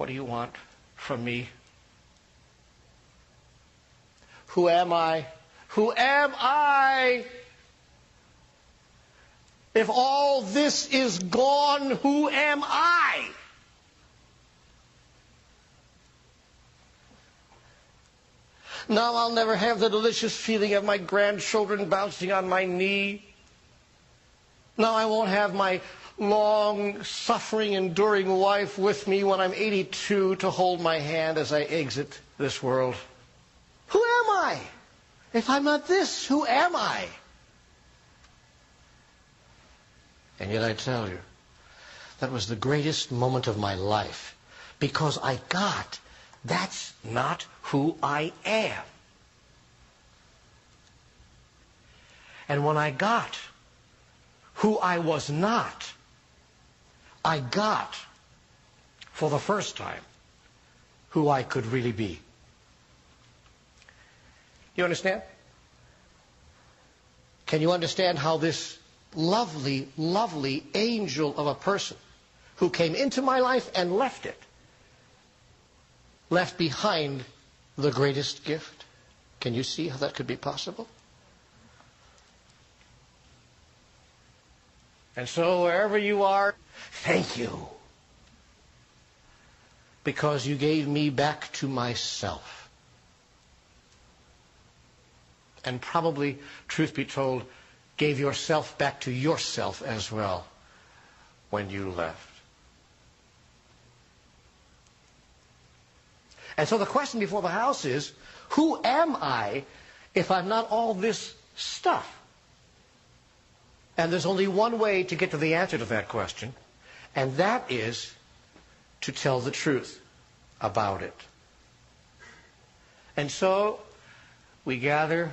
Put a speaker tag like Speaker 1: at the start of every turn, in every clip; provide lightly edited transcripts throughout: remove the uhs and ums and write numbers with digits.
Speaker 1: What do you want from me? Who am I? Who am I? If all this is gone, who am I? Now I'll never have the delicious feeling of my grandchildren bouncing on my knee. Now I won't have my long, suffering, enduring wife with me when I'm 82 to hold my hand as I exit this world. Who am I? If I'm not this, who am I? And yet I tell you, that was the greatest moment of my life, because I got, that's not who I am. And when I got who I was not, I got, for the first time, who I could really be. You understand? Can you understand how this lovely, lovely angel of a person who came into my life and left it, left behind the greatest gift? Can you see how that could be possible? And so wherever you are, thank you. Because you gave me back to myself. And probably, truth be told, gave yourself back to yourself as well when you left. And so the question before the house is, who am I if I'm not all this stuff? And there's only one way to get to the answer to that question, and that is to tell the truth about it. And so we gather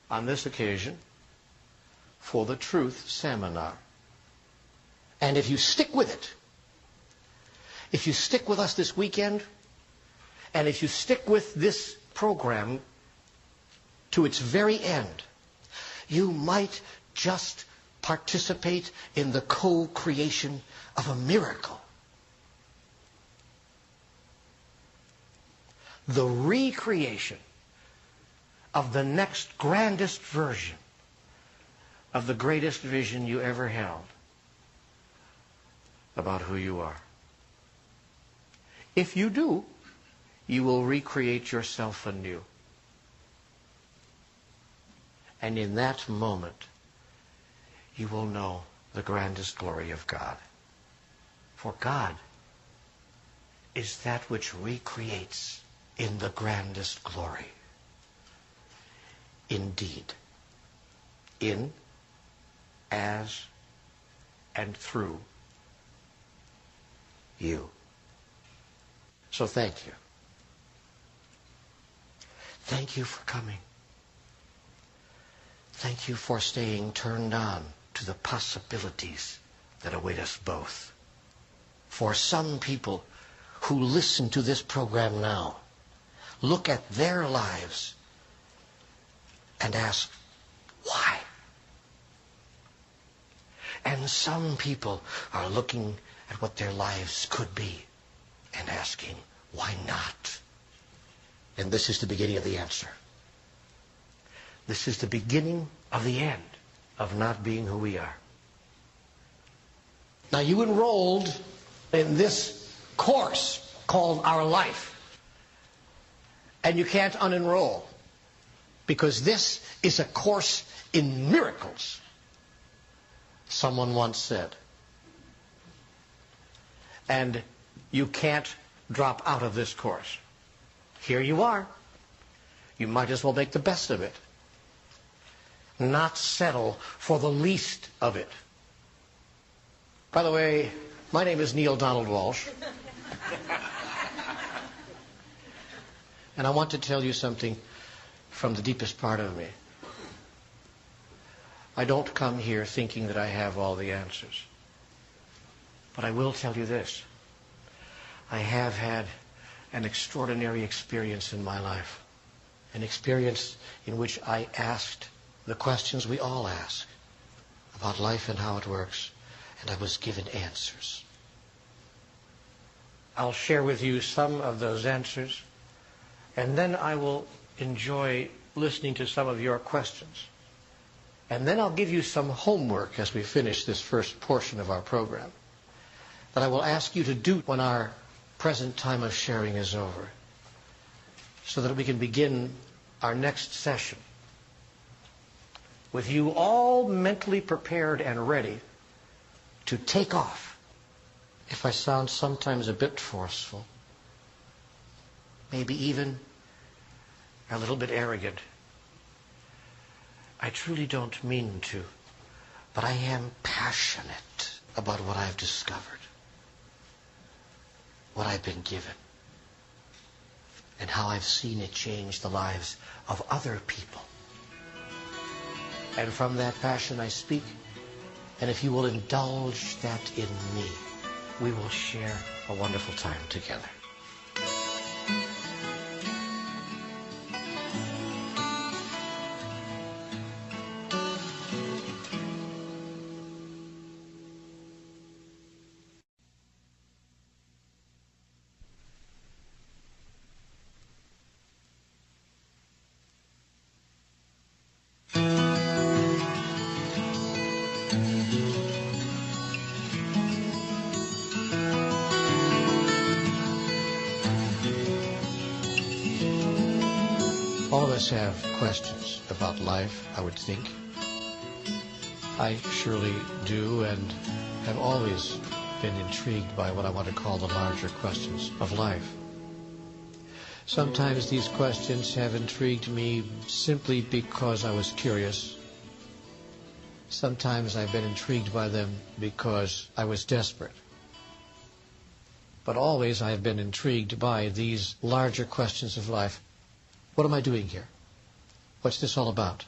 Speaker 1: on this occasion for the Truth Seminar. And if you stick with it, if you stick with us this weekend, and if you stick with this program to its very end, you might just participate in the co-creation of a miracle. The recreation of the next grandest version of the greatest vision you ever held about who you are. If you do, you will recreate yourself anew. And in that moment, you will know the grandest glory of God. For God is that which recreates in the grandest glory. Indeed, in, as, and through you. So thank you. Thank you for coming. Thank you for staying turned on to the possibilities that await us both. For some people who listen to this program now, look at their lives and ask, why? And some people are looking at what their lives could be and asking, why not? And this is the beginning of the answer. This is the beginning of the end of not being who we are. Now, you enrolled in this course called Our Life. And you can't unenroll, because this is a course in miracles, someone once said. And you can't drop out of this course. Here you are. You might as well make the best of it. Not settle for the least of it. By the way, my name is Neale Donald Walsch. And I want to tell you something from the deepest part of me. I don't come here thinking that I have all the answers. But I will tell you this. I have had an extraordinary experience in my life. An experience in which I asked the questions we all ask about life and how it works. And I was given answers. I'll share with you some of those answers, and then I will enjoy listening to some of your questions. And then I'll give you some homework as we finish this first portion of our program that I will ask you to do when our present time of sharing is over, so that we can begin our next session with you all mentally prepared and ready to take off. If I sound sometimes a bit forceful, maybe even a little bit arrogant, I truly don't mean to, but I am passionate about what I've discovered, what I've been given, and how I've seen it change the lives of other people. And from that passion I speak, and if you will indulge that in me, we will share a wonderful time together. All of us have questions about life, I would think. I surely do, and have always been intrigued by what I want to call the larger questions of life. Sometimes these questions have intrigued me simply because I was curious. Sometimes I've been intrigued by them because I was desperate. But always I have been intrigued by these larger questions of life. What am I doing here? What's this all about?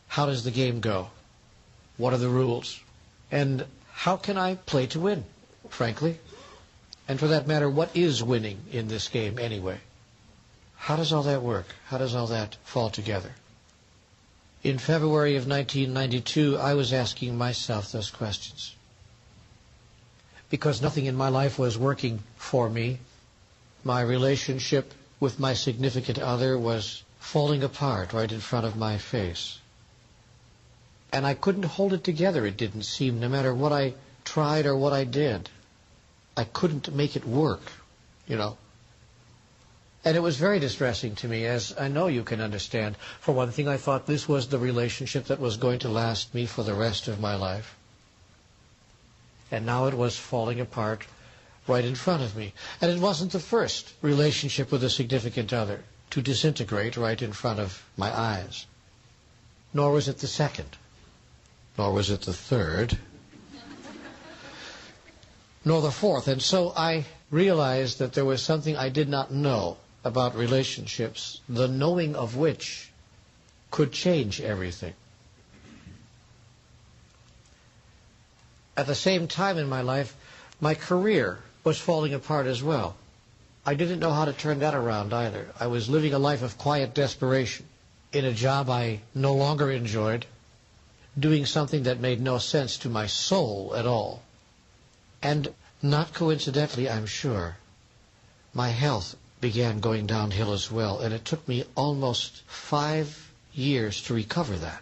Speaker 1: How does the game go? What are the rules? And how can I play to win, frankly? And for that matter, what is winning in this game anyway? How does all that work? How does all that fall together? In February of 1992, I was asking myself those questions. Because nothing in my life was working for me. My relationship with my significant other was falling apart right in front of my face. And I couldn't hold it together, it didn't seem, no matter what I tried or what I did. I couldn't make it work, you know. And it was very distressing to me, as I know you can understand. For one thing, I thought this was the relationship that was going to last me for the rest of my life. And now it was falling apart right in front of me. And it wasn't the first relationship with a significant other to disintegrate right in front of my eyes. Nor was it the second. Nor was it the third. Nor the fourth. And so I realized that there was something I did not know about relationships, the knowing of which could change everything. At the same time in my life, my career was falling apart as well. I didn't know how to turn that around either. I was living a life of quiet desperation in a job I no longer enjoyed, doing something that made no sense to my soul at all. And not coincidentally, I'm sure, my health began going downhill as well, and it took me almost 5 years to recover that.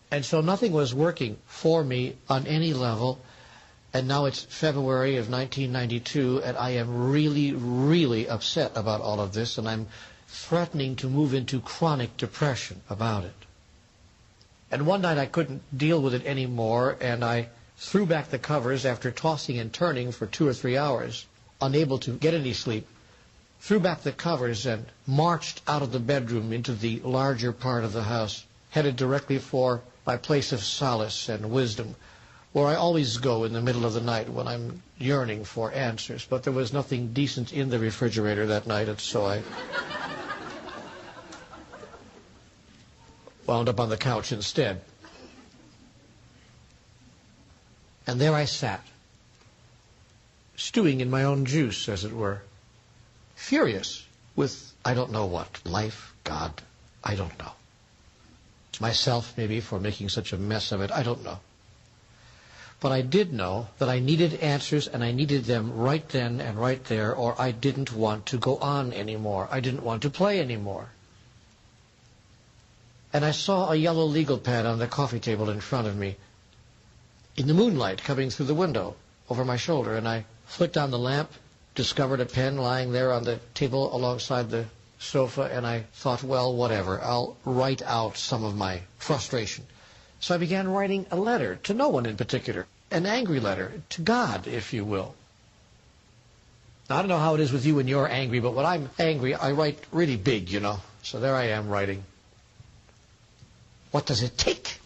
Speaker 1: And so nothing was working for me on any level. And now it's February of 1992, and I am really, really upset about all of this, and I'm threatening to move into chronic depression about it. And one night I couldn't deal with it anymore, and I threw back the covers after tossing and turning for 2 or 3 hours, unable to get any sleep, threw back the covers and marched out of the bedroom into the larger part of the house, headed directly for my place of solace and wisdom, where I always go in the middle of the night when I'm yearning for answers. But there was nothing decent in the refrigerator that night, and so I wound up on the couch instead. And there I sat, stewing in my own juice, as it were, furious with I don't know what, life, God, I don't know. Myself, maybe, for making such a mess of it, I don't know. But I did know that I needed answers, and I needed them right then and right there, or I didn't want to go on anymore. I didn't want to play anymore. And I saw a yellow legal pad on the coffee table in front of me, in the moonlight coming through the window over my shoulder, and I flicked on the lamp, discovered a pen lying there on the table alongside the sofa, and I thought, well, whatever, I'll write out some of my frustration. So I began writing a letter to no one in particular, an angry letter to God, if you will. Now, I don't know how it is with you when you're angry, but when I'm angry, I write really big, you know. So there I am writing. What does it take?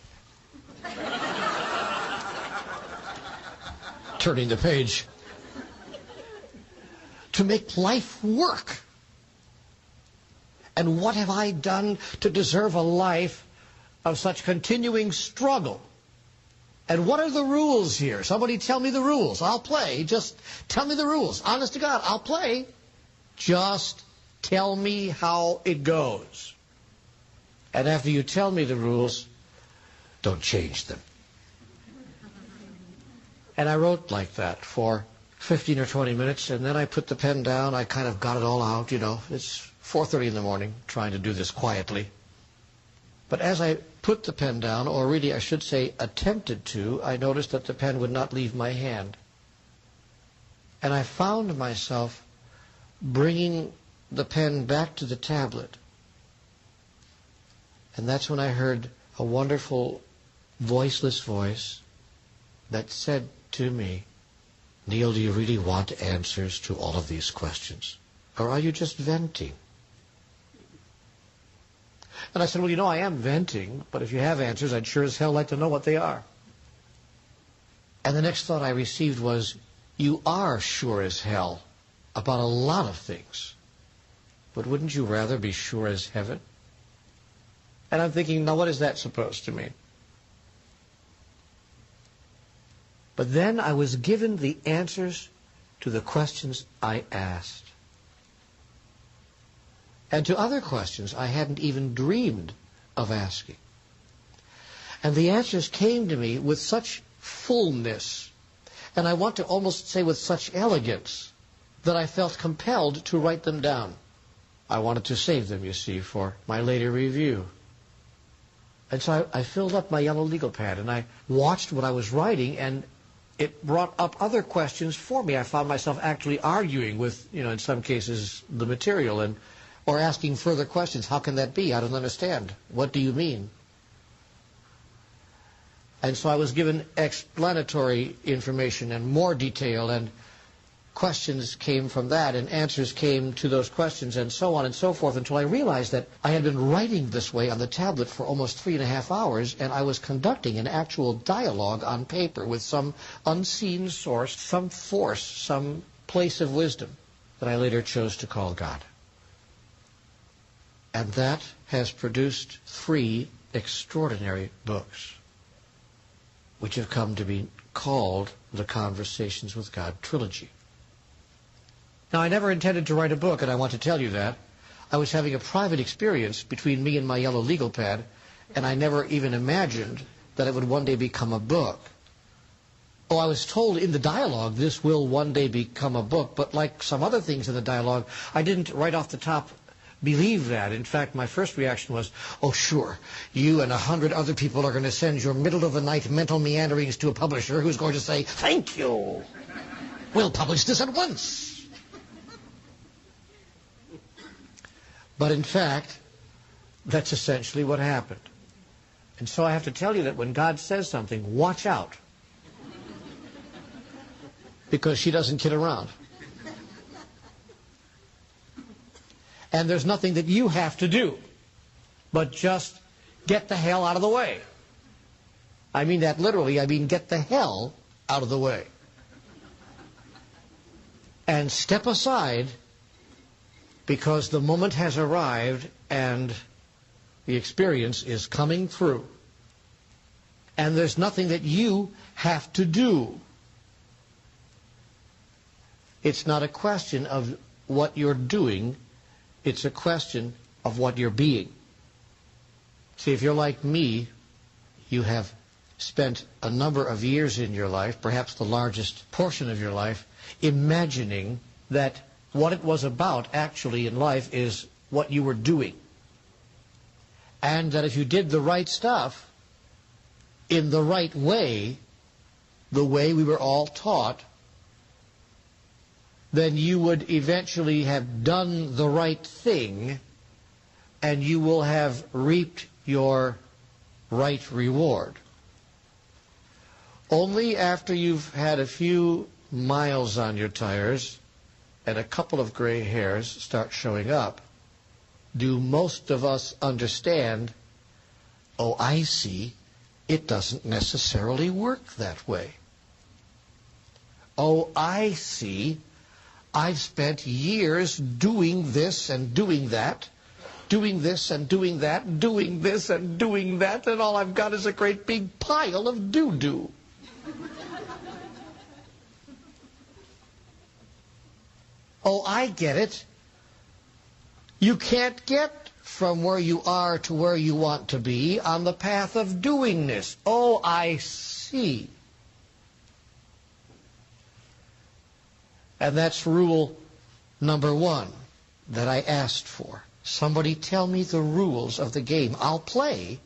Speaker 1: Turning the page. To make life work. And what have I done to deserve a life of such continuing struggle? And what are the rules here? Somebody tell me the rules. I'll play. Just tell me the rules. Honest to God, I'll play. Just tell me how it goes. And after you tell me the rules, don't change them. And I wrote like that for 15 or 20 minutes, and then I put the pen down. I kind of got it all out, you know. It's 4:30 in the morning, trying to do this quietly. But as I put the pen down, or really I should say attempted to, I noticed that the pen would not leave my hand. And I found myself bringing the pen back to the tablet. And that's when I heard a wonderful, voiceless voice that said to me, Neale, do you really want answers to all of these questions? Or are you just venting? And I said, well, you know, I am venting, but if you have answers, I'd sure as hell like to know what they are. And the next thought I received was, you are sure as hell about a lot of things, but wouldn't you rather be sure as heaven? And I'm thinking, now what is that supposed to mean? But then I was given the answers to the questions I asked. And to other questions I hadn't even dreamed of asking. And the answers came to me with such fullness, and I want to almost say with such elegance, that I felt compelled to write them down. I wanted to save them, you see, for my later review. And so I filled up my yellow legal pad, and I watched what I was writing, and it brought up other questions for me. I found myself actually arguing with, you know, in some cases, the material, or asking further questions. How can that be? I don't understand. What do you mean? And so I was given explanatory information and more detail, and questions came from that, and answers came to those questions, and so on and so forth, until I realized that I had been writing this way on the tablet for almost 3.5 hours, and I was conducting an actual dialogue on paper with some unseen source, some force, some place of wisdom that I later chose to call God. And that has produced 3 extraordinary books, which have come to be called the Conversations with God trilogy. Now, I never intended to write a book, and I want to tell you that. I was having a private experience between me and my yellow legal pad, and I never even imagined that it would one day become a book. Oh, I was told in the dialogue, this will one day become a book, but like some other things in the dialogue, I didn't right off the top believe that. In fact, my first reaction was, oh, sure, you and 100 other people are going to send your middle-of-the-night mental meanderings to a publisher who's going to say, thank you, we'll publish this at once. But in fact, that's essentially what happened. And so I have to tell you that when God says something, watch out. Because she doesn't kid around. And there's nothing that you have to do, but just get the hell out of the way. I mean that literally. I mean get the hell out of the way. And step aside, because the moment has arrived and the experience is coming through. And there's nothing that you have to do. It's not a question of what you're doing. It's a question of what you're being. See, if you're like me, you have spent a number of years in your life, perhaps the largest portion of your life, imagining that what it was about actually in life is what you were doing. And that if you did the right stuff in the right way, the way we were all taught, then you would eventually have done the right thing and you will have reaped your right reward. Only after you've had a few miles on your tires and a couple of gray hairs start showing up do most of us understand, oh, I see, it doesn't necessarily work that way. Oh, I see, I've spent years doing this and doing that, doing this and doing that, doing this and doing that, and all I've got is a great big pile of doo-doo. Oh, I get it. You can't get from where you are to where you want to be on the path of doing this. Oh, I see. And that's rule number 1 that I asked for. Somebody tell me the rules of the game. I'll play.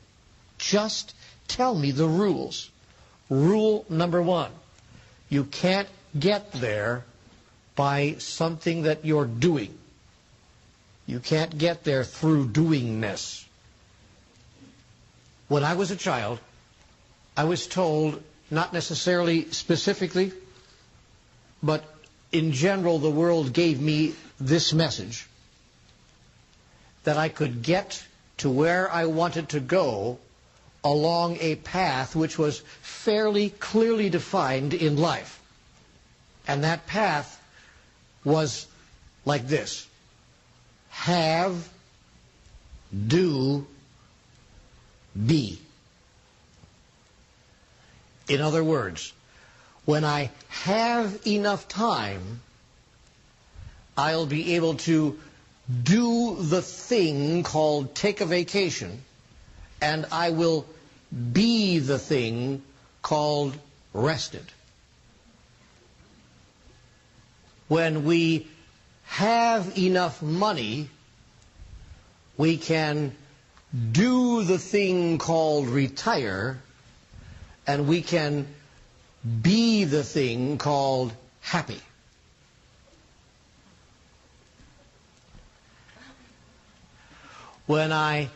Speaker 1: Just tell me the rules. Rule number 1. You can't get there by something that you're doing. You can't get there through doingness. When I was a child, I was told, not necessarily specifically, but in general the world gave me this message, that I could get to where I wanted to go along a path which was fairly clearly defined in life. And that path was like this: have, do, be. In other words, when I have enough time, I'll be able to do the thing called take a vacation, and I will be the thing called rested. When we have enough money, we can do the thing called retire, and we can be the thing called happy. When I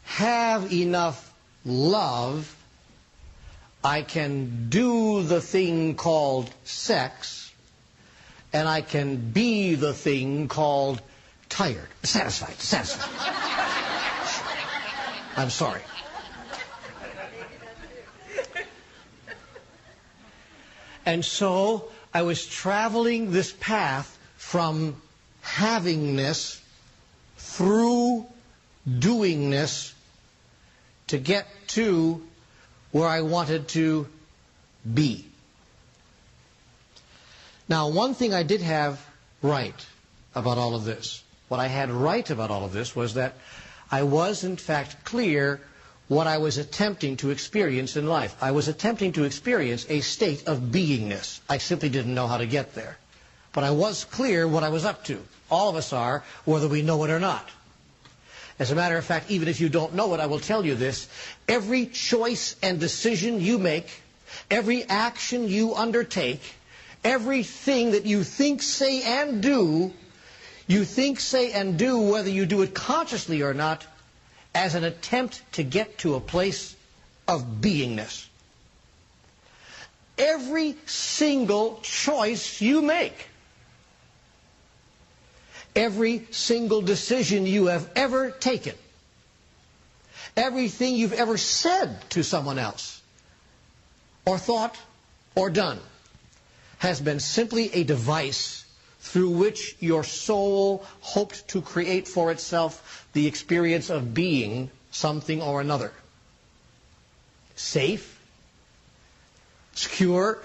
Speaker 1: have enough love, I can do the thing called sex, and I can be the thing called tired. Satisfied. I'm sorry. And so I was traveling this path from havingness through doingness to get to where I wanted to be. Now, one thing I did have right about all of this, what I had right about all of this was that I was in fact clear what I was attempting to experience in life. I was attempting to experience a state of beingness. I simply didn't know how to get there. But I was clear what I was up to. All of us are, whether we know it or not. As a matter of fact, even if you don't know it, I will tell you this: every choice and decision you make, every action you undertake, everything that you think, say, and do, you think, say, and do, whether you do it consciously or not, as an attempt to get to a place of beingness. Every single choice you make, every single decision you have ever taken, everything you've ever said to someone else, or thought, or done, has been simply a device through which your soul hoped to create for itself the experience of being something or another. Safe, secure,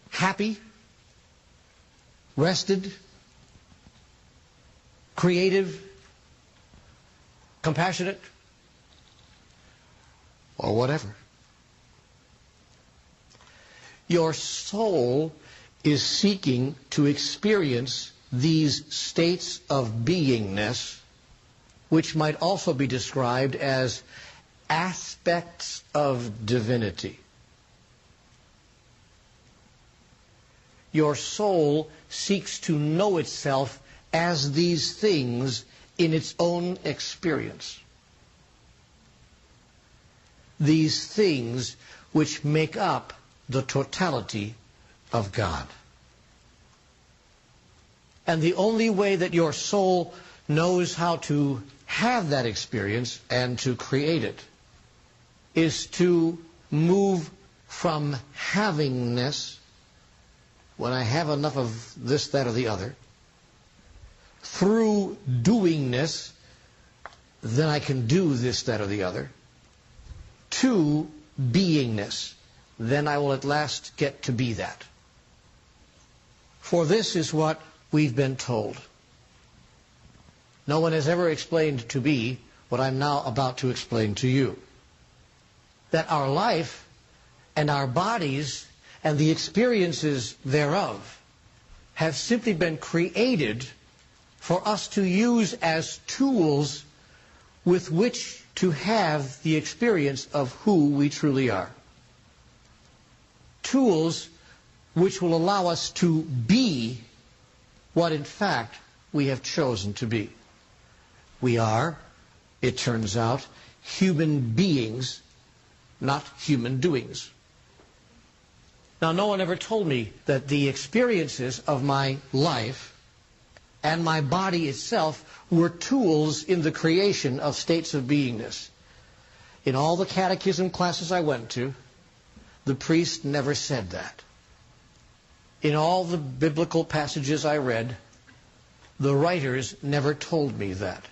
Speaker 1: happy, rested, creative, compassionate, or whatever. Your soul is seeking to experience these states of beingness, which might also be described as aspects of divinity. Your soul seeks to know itself as these things in its own experience. These things which make up the totality of God. And the only way that your soul knows how to have that experience and to create it is to move from havingness, when I have enough of this, that, or the other, through doingness, then I can do this, that, or the other, to beingness, then I will at last get to be that. For this is what we've been told. No one has ever explained to me what I'm now about to explain to you. That our life and our bodies and the experiences thereof have simply been created for us to use as tools with which to have the experience of who we truly are. Tools which will allow us to be what in fact we have chosen to be. We are, it turns out, human beings, not human doings. Now, no one ever told me that the experiences of my life and my body itself were tools in the creation of states of beingness. In all the catechism classes I went to, the priest never said that. In all the biblical passages I read, the writers never told me that.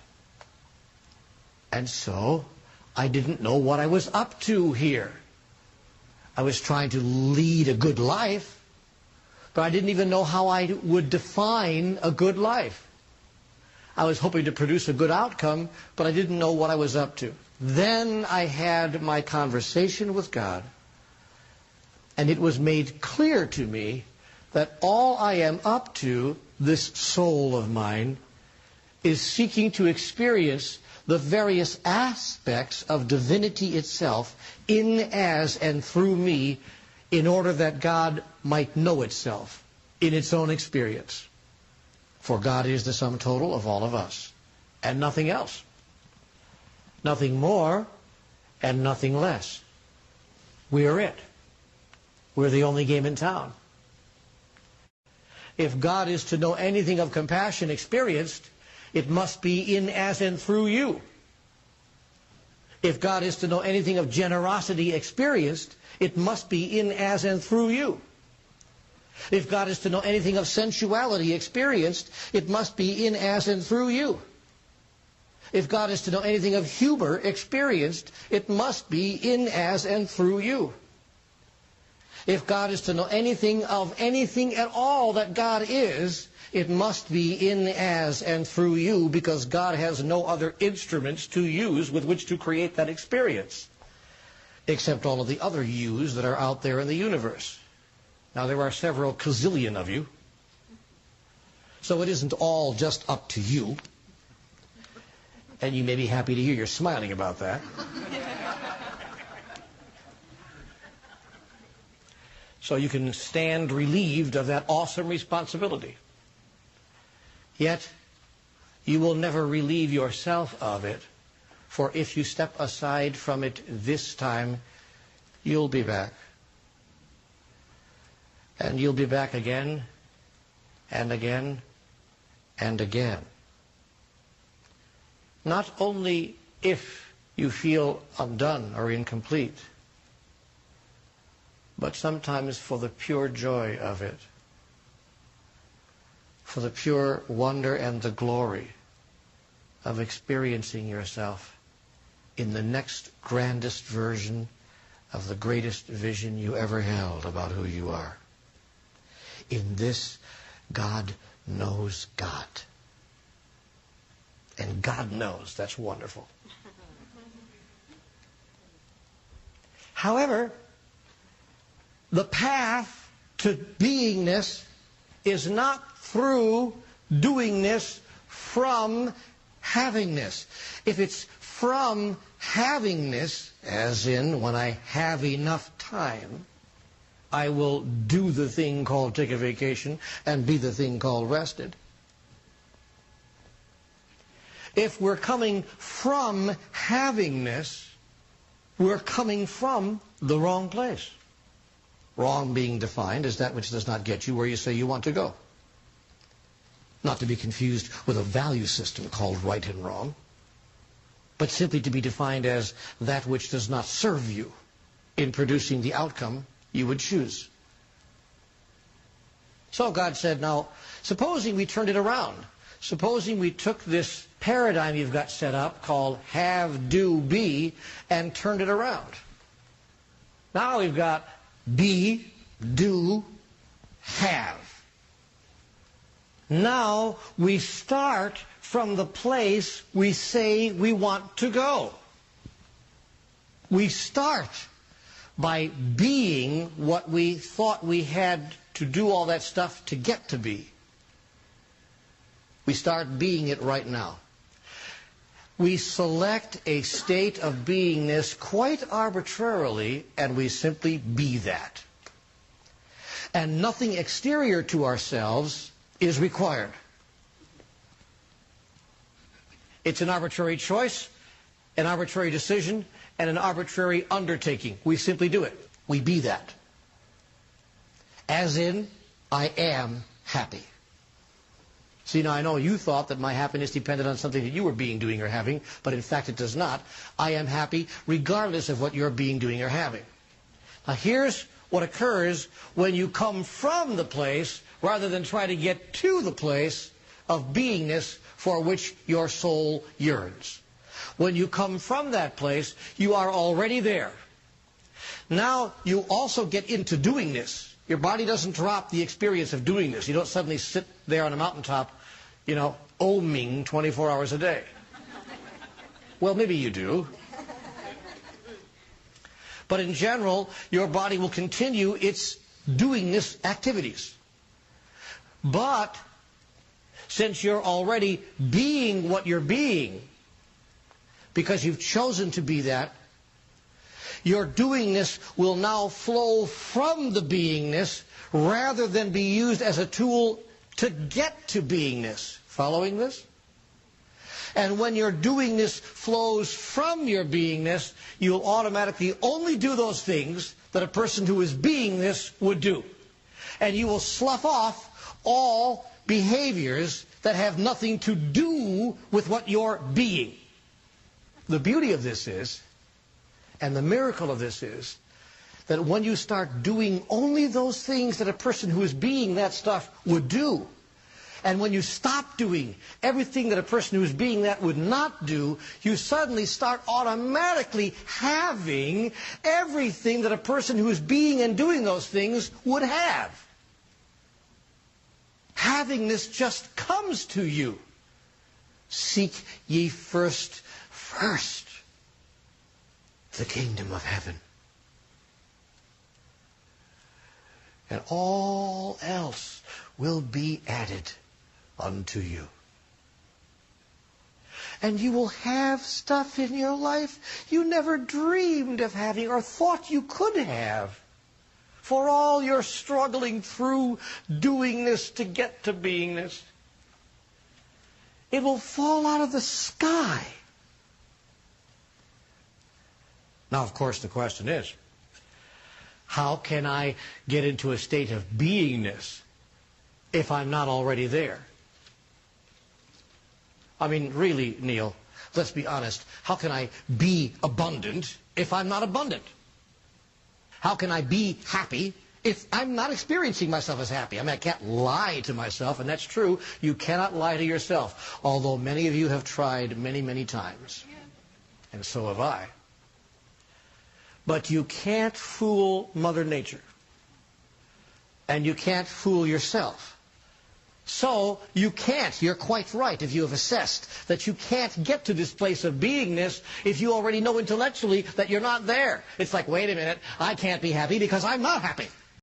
Speaker 1: And so, I didn't know what I was up to here. I was trying to lead a good life, but I didn't even know how I would define a good life. I was hoping to produce a good outcome, but I didn't know what I was up to. Then I had my conversation with God, and it was made clear to me that all I am up to, this soul of mine, is seeking to experience the various aspects of divinity itself in, as, and through me in order that God might know itself in its own experience. For God is the sum total of all of us, and nothing else. Nothing more and nothing less. We're it. We're the only game in town. If God is to know anything of compassion experienced, it must be in, as, and through you. If God is to know anything of generosity experienced, it must be in, as, and through you. If God is to know anything of sensuality experienced, it must be in, as, and through you. If God is to know anything of humor experienced, it must be in, as, and through you. If God is to know anything of anything at all that God is, it must be in, as, and through you, because God has no other instruments to use with which to create that experience, except all of the other yous that are out there in the universe. Now, there are several gazillion of you, so it isn't all just up to you, and you may be happy to hear you're smiling about that. So you can stand relieved of that awesome responsibility. Yet, you will never relieve yourself of it, for if you step aside from it this time, you'll be back. And you'll be back again, and again, and again. Not only if you feel undone or incomplete, but sometimes for the pure joy of it, for the pure wonder and the glory of experiencing yourself in the next grandest version of the greatest vision you ever held about who you are. In this, God knows God. And God knows. That's wonderful. However, the path to beingness is not through doingness from havingness. If it's from havingness, as in when I have enough time, I will do the thing called take a vacation and be the thing called rested. If we're coming from havingness, we're coming from the wrong place. Wrong being defined as that which does not get you where you say you want to go. Not to be confused with a value system called right and wrong, but simply to be defined as that which does not serve you in producing the outcome you would choose. So God said, now, supposing we turned it around. Supposing we took this paradigm you've got set up called have, do, be, and turned it around. Now we've got be, do, have. Now we start from the place we say we want to go. We start by being what we thought we had to do all that stuff to get to be. We start being it right now. We select a state of beingness quite arbitrarily, and we simply be that. And nothing exterior to ourselves is required. It's an arbitrary choice, an arbitrary decision, and an arbitrary undertaking. We simply do it. We be that. As in, I am happy. See, now I know you thought that my happiness depended on something that you were being, doing, or having, but in fact it does not. I am happy regardless of what you're being, doing, or having. Now here's what occurs when you come from the place rather than try to get to the place of beingness for which your soul yearns. When you come from that place, you are already there. Now you also get into doingness. Your body doesn't drop the experience of doing this. You don't suddenly sit there on a mountaintop, oming 24 hours a day. Well, maybe you do. But in general, your body will continue its doingness activities. But since you're already being what you're being, because you've chosen to be that, your doingness will now flow from the beingness rather than be used as a tool to get to beingness. Following this? And when your doingness flows from your beingness, you'll automatically only do those things that a person who is beingness would do. And you will slough off all behaviors that have nothing to do with what you're being. The beauty of this is, and the miracle of this is, that when you start doing only those things that a person who is being that stuff would do, and when you stop doing everything that a person who is being that would not do, you suddenly start automatically having everything that a person who is being and doing those things would have. Having this just comes to you. Seek ye first the kingdom of heaven, and all else will be added unto you. And you will have stuff in your life you never dreamed of having or thought you could have. For all your struggling through doing this to get to beingness, it will fall out of the sky. Now, of course, the question is, how can I get into a state of beingness if I'm not already there? I mean, really, Neale, let's be honest. How can I be abundant if I'm not abundant? How can I be happy if I'm not experiencing myself as happy? I mean, I can't lie to myself, and that's true. You cannot lie to yourself, although many of you have tried many, many times. And so have I. But you can't fool Mother Nature. And you can't fool yourself. So you can't, you're quite right if you have assessed that you can't get to this place of beingness if you already know intellectually that you're not there. It's like, wait a minute, I can't be happy because I'm not happy.